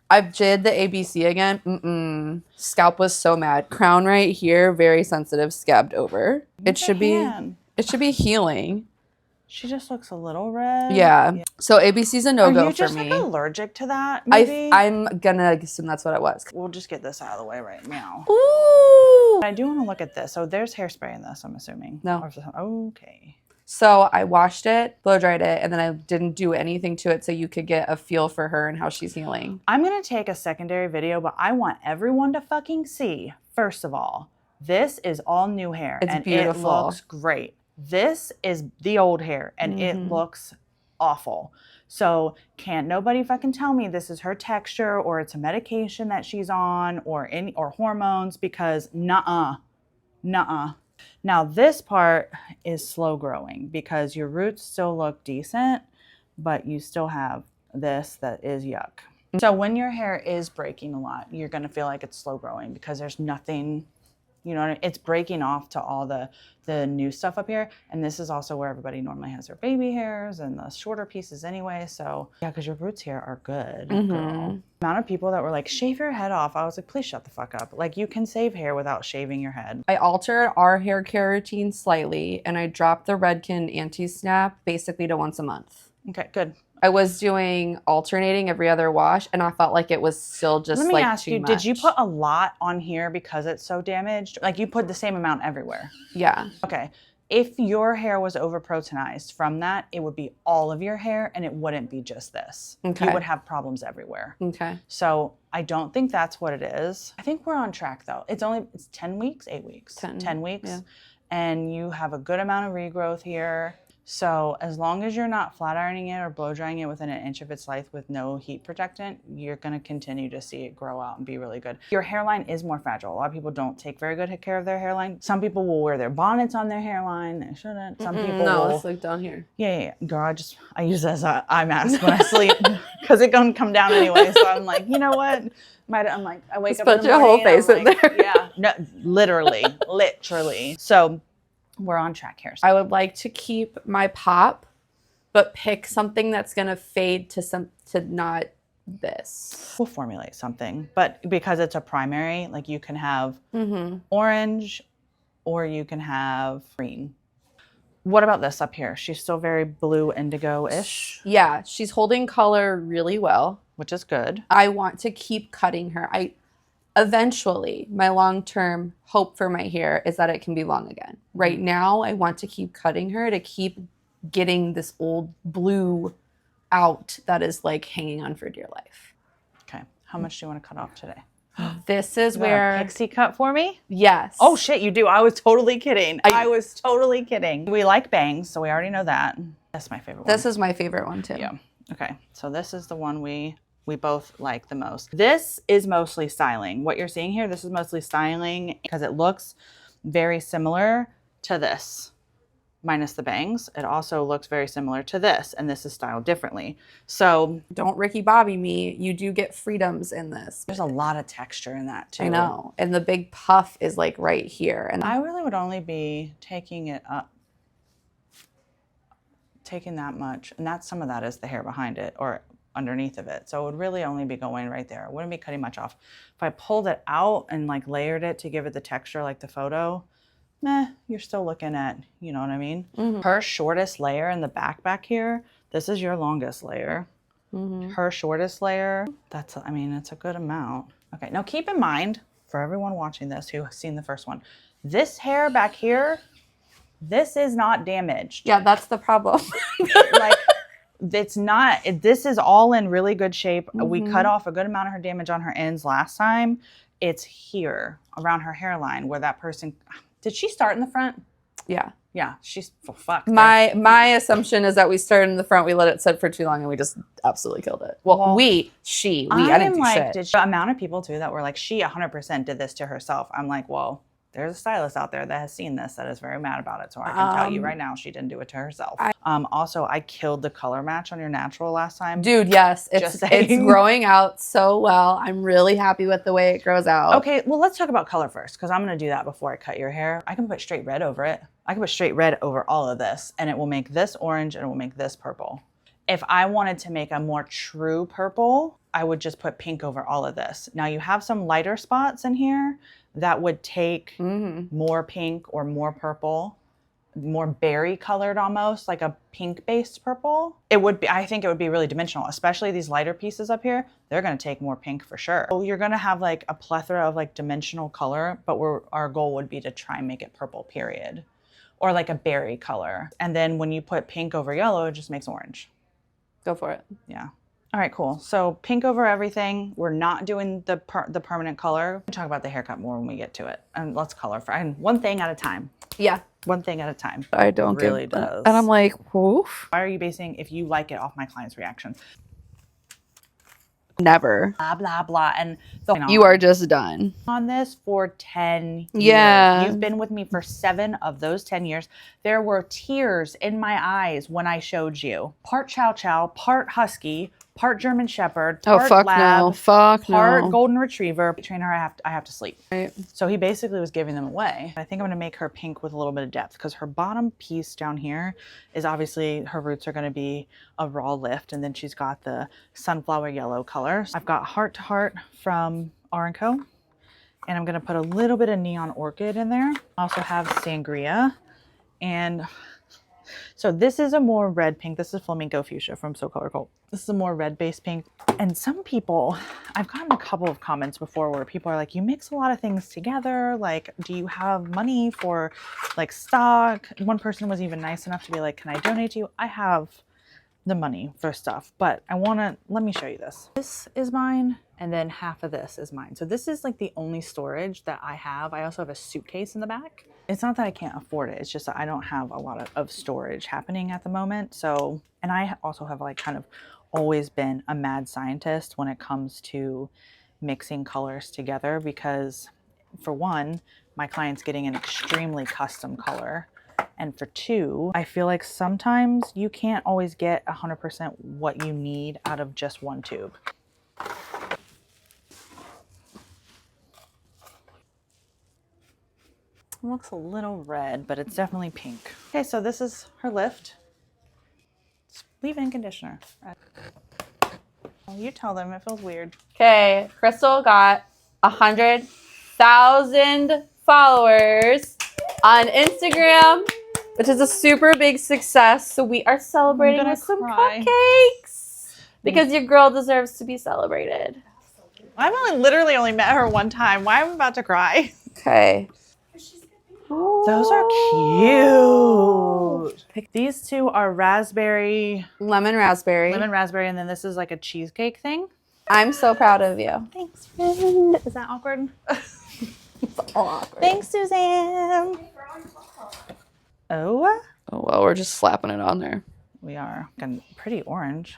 I've did the ABC again. Scalp was so mad. Crown right here, very sensitive, scabbed over. It should be healing. She just looks a little red. Yeah. So ABC's a no-go for me. Are you just like allergic to that? Maybe? I'm gonna assume that's what it was. We'll just get this out of the way right now. Ooh. I do want to look at this. So there's hairspray in this, I'm assuming. No. Okay. So I washed it, blow dried it, and then I didn't do anything to it so you could get a feel for her and how she's healing. I'm going to take a secondary video, but I want everyone to fucking see, first of all, this is all new hair. It's and beautiful. It looks great. This is the old hair and it looks awful. So can't nobody fucking tell me this is her texture or it's a medication that she's on or hormones, because nuh-uh. Now this part is slow growing because your roots still look decent, but you still have this that is yuck. So when your hair is breaking a lot, you're going to feel like it's slow growing because there's nothing, you know what I mean? It's breaking off to all the new stuff up here. And this is also where everybody normally has their baby hairs and the shorter pieces anyway. So yeah, because your roots here are good, girl. The amount of people that were like, shave your head off. I was like, please shut the fuck up. Like, you can save hair without shaving your head. I altered our hair care routine slightly and I dropped the Redken anti-snap basically to once a month. Okay, good. I was doing alternating every other wash and I felt like it was still just like too much. Let me ask you, did you put a lot on here because it's so damaged? Like you put the same amount everywhere? Yeah. Okay. If your hair was over-proteinized from that, it would be all of your hair and it wouldn't be just this. Okay. You would have problems everywhere. Okay. So I don't think that's what it is. I think we're on track though. It's 10 weeks, 8 weeks. 10 weeks. Yeah. And you have a good amount of regrowth here. So as long as you're not flat ironing it or blow drying it within an inch of its life with no heat protectant, you're going to continue to see it grow out and be really good. Your hairline is more fragile. A lot of people don't take very good care of their hairline. Some people will wear their bonnets on their hairline. They shouldn't. Some people will. It's like down here. Yeah. Girl, I use it as an eye mask when I sleep because it don't come down anyway. So I'm like, you know what? I'm like, I wake up in the morning. Put your whole face in there. Yeah. No, literally. So we're on track here. I would like to keep my pop, but pick something that's gonna fade to not this. We'll formulate something, but because it's a primary, like you can have orange or you can have green. What about this up here? She's still very blue indigo-ish. Yeah, she's holding color really well, which is good. I want to keep cutting her. Eventually, my long-term hope for my hair is that it can be long again. Right now, I want to keep cutting her to keep getting this old blue out that is like hanging on for dear life. Okay. How much do you want to cut off today? This is where... a pixie cut for me? Yes. Oh, shit, you do. I was totally kidding. I was totally kidding. We like bangs, so we already know that. That's my favorite one. This is my favorite one, too. Yeah. Okay. So this is the one we both like the most. This is mostly styling. What you're seeing here, this is mostly styling because it looks very similar to this, minus the bangs. It also looks very similar to this, and this is styled differently. So don't Ricky Bobby me. You do get freedoms in this. There's a lot of texture in that too. I know. And the big puff is like right here. And I really would only be taking it up, taking that much. And that's some of that is the hair behind it or underneath of it. So it would really only be going right there. I wouldn't be cutting much off. If I pulled it out and like layered it to give it the texture like the photo, you're still looking at, you know what I mean? Her shortest layer in the back here, this is your longest layer. Her shortest layer, it's a good amount. Okay, now keep in mind, for everyone watching this who has seen the first one, this hair back here, this is not damaged. Yeah, that's the problem. It's not, this is all in really good shape. We cut off a good amount of her damage on her ends last time. It's here around her hairline where that person, did she start in the front? Yeah. Yeah, she's fucked. My assumption is that we started in the front, we let it sit for too long, and we just absolutely killed it. Well, I didn't do shit. The amount of people too that were like, she 100% did this to herself. I'm like, well, there's a stylist out there that has seen this that is very mad about it. So I can tell you right now, she didn't do it to herself. Also, I killed the color match on your natural last time. Dude, yes. It's growing out so well. I'm really happy with the way it grows out. Okay, well, let's talk about color first because I'm going to do that before I cut your hair. I can put straight red over it. I can put straight red over all of this and it will make this orange and it will make this purple. If I wanted to make a more true purple, I would just put pink over all of this. Now you have some lighter spots in here that would take more pink or more purple, more berry colored, almost like a pink based purple. It would be, I think it would be really dimensional, especially these lighter pieces up here. They're going to take more pink for sure. So you're going to have like a plethora of like dimensional color, but our goal would be to try and make it purple, period, or like a berry color. And then when you put pink over yellow, it just makes orange. Go for it. Yeah. All right, cool. So pink over everything. We're not doing the permanent color. We'll talk about the haircut more when we get to it. And let's color for one thing at a time. Yeah. One thing at a time. I don't it really does. And I'm like, woof. Why are you basing if you like it off my client's reaction? Never. Blah, blah, blah. And you are just done. On this for 10 years. Yeah. You've been with me for 7 of those 10 years. There were tears in my eyes when I showed you. Part Chow Chow, part Husky, part German Shepherd, part Lab, part Golden Retriever. Trainer, I have to sleep. Right. So he basically was giving them away. I think I'm going to make her pink with a little bit of depth because her bottom piece down here is obviously her roots are going to be a raw lift, and then she's got the sunflower yellow color. I've got Heart to Heart from R&Co, and I'm going to put a little bit of Neon Orchid in there. I also have Sangria, and so this is a more red pink. This is Flamingo Fuchsia from So Color Cult. This is a more red based pink. And some people, I've gotten a couple of comments before where people are like, you mix a lot of things together. Like, do you have money for like stock? One person was even nice enough to be like, can I donate to you? I have the money for stuff, but let me show you this. This is mine, and then half of this is mine. So this is like the only storage that I have. I also have a suitcase in the back. It's not that I can't afford it. It's just that I don't have a lot of storage happening at the moment. So, and I also have like kind of always been a mad scientist when it comes to mixing colors together, because for one, my client's getting an extremely custom color. And for two, I feel like sometimes you can't always get 100% what you need out of just one tube. It looks a little red, but it's definitely pink. Okay, so this is her lift. Just leave it in conditioner. Well, you tell them, it feels weird. Okay, Crystal got 100,000 followers on Instagram, which is a super big success. So we are celebrating with some cupcakes because your girl deserves to be celebrated. I've literally met her one time. Why am I about to cry? Okay. Those are cute. These two are lemon raspberry, and then this is like a cheesecake thing. I'm so proud of you. Thanks, friend. Is that awkward? It's all awkward. Thanks, Suzanne. Oh, well, we're just slapping it on there. We are. Getting pretty orange.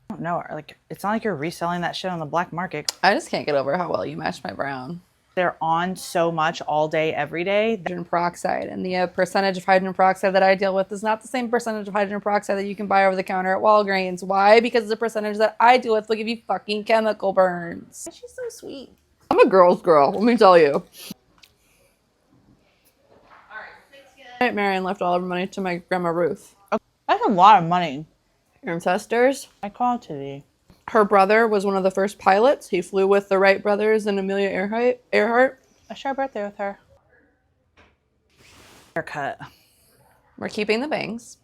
I don't know. Like, it's not like you're reselling that shit on the black market. I just can't get over how well you match my brown. They're on so much all day, every day. Hydrogen peroxide, and the percentage of hydrogen peroxide that I deal with is not the same percentage of hydrogen peroxide that you can buy over the counter at Walgreens. Why? Because the percentage that I deal with will give you fucking chemical burns. She's so sweet. I'm a girl's girl, let me tell you. Alright, Marion left all of her money to my grandma Ruth. That's a lot of money. Your ancestors. I called today. Her brother was one of the first pilots. He flew with the Wright brothers and Amelia Earhart. I share a birthday with her. Haircut. We're keeping the bangs.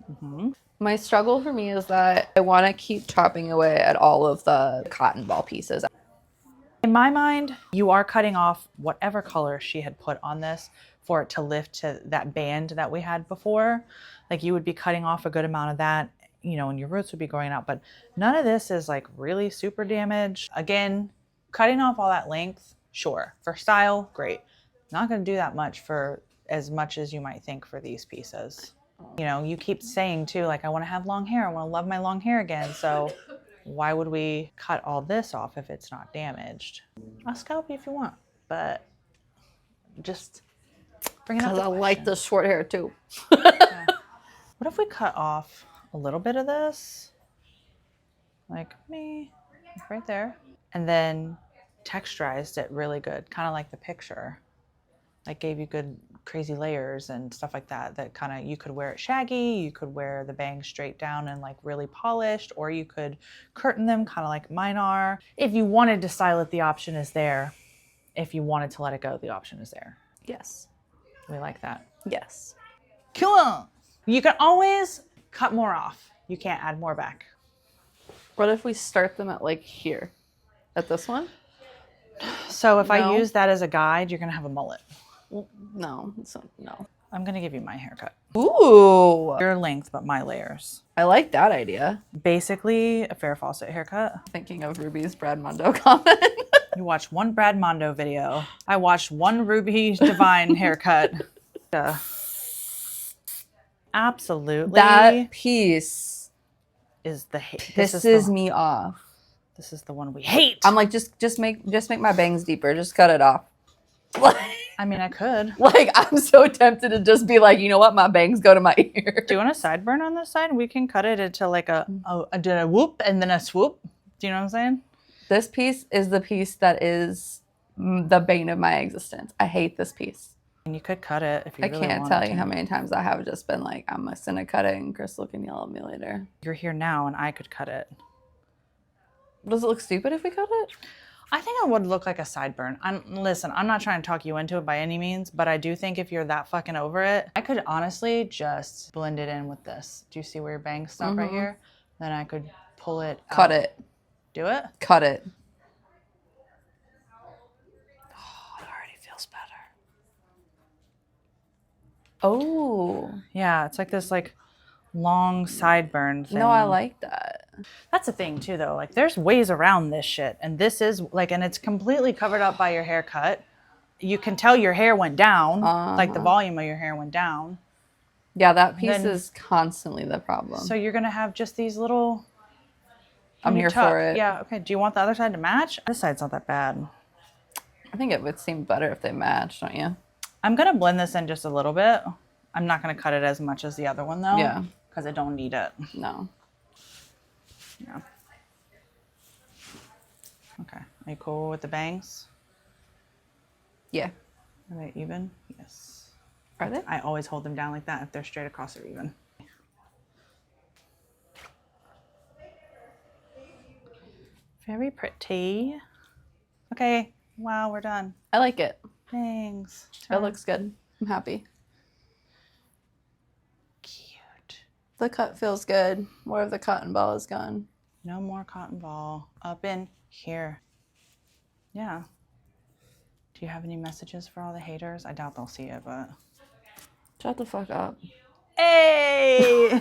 My struggle for me is that I want to keep chopping away at all of the cotton ball pieces. In my mind, you are cutting off whatever color she had put on this for it to lift to that band that we had before. Like, you would be cutting off a good amount of that, you know, and your roots would be growing out, but none of this is like really super damaged. Again, cutting off all that length, sure. For style, great. Not going to do that much for as much as you might think for these pieces. You know, you keep saying too, like, I want to have long hair. I want to love my long hair again. So why would we cut all this off if it's not damaged? I'll scalp you if you want, but just bring it up. Because I like the short hair too. Yeah. What if we cut off a little bit of this? Like me, right there. And then texturized it really good, kind of like the picture. Like, gave you good crazy layers and stuff like that kind of, you could wear it shaggy, you could wear the bangs straight down and like really polished, or you could curtain them kind of like mine are. If you wanted to style it, the option is there. If you wanted to let it go, the option is there. Yes. We like that. Yes. Cool. You can always cut more off. You can't add more back. What if we start them at like here? At this one? So if No. I use that as a guide, you're going to have a mullet. No. No. I'm going to give you my haircut. Ooh. Your length, but my layers. I like that idea. Basically, a fair faucet haircut. Thinking of Ruby's Brad Mondo comment. You watched one Brad Mondo video. I watched one Ruby Divine haircut. Absolutely. That piece is the hate. pisses me off. This is the one we hate. I'm like, just make my bangs deeper. Just cut it off. I mean, I could. Like, I'm so tempted to just be like, you know what? My bangs go to my ear. Do you want a sideburn on this side? We can cut it into like a whoop and then a swoop. Do you know what I'm saying? This piece is the piece that is the bane of my existence. I hate this piece. And you could cut it if you really I can't wanted tell you to. how many times I have just been like, I'm just gonna cut it and Crystal can yell at me later. You're here now and I could cut it. Does it look stupid if we cut it? I think it would look like a sideburn. Listen, I'm not trying to talk you into it by any means, but I do think if you're that fucking over it, I could honestly just blend it in with this. Do you see where your bangs stop right here? Then I could pull it Cut out. it. Do it? Cut it. Oh, it already feels better. Oh. Yeah, it's like this like long sideburn thing. No, I like that. That's the thing too though. Like there's ways around this shit. And this is like, and it's completely covered up by your haircut. You can tell your hair went down. Like the volume of your hair went down. Yeah, that piece is constantly the problem. So you're going to have just these little... I'm here for it. Yeah, okay. Do you want the other side to match? This side's not that bad. I think it would seem better if they matched, don't you? I'm going to blend this in just a little bit. I'm not going to cut it as much as the other one though. Yeah. Because I don't need it. No. Yeah. Okay. Are you cool with the bangs? Yeah. Are they even? Yes. Are they? I always hold them down like that. If they're straight across, they're even. Very pretty. Okay. Wow, we're done. I like it. Thanks. It looks good. I'm happy. Cute. The cut feels good. More of the cotton ball is gone. No more cotton ball up in here. Yeah. Do you have any messages for all the haters? I doubt they'll see it, but... Shut the fuck up. Hey!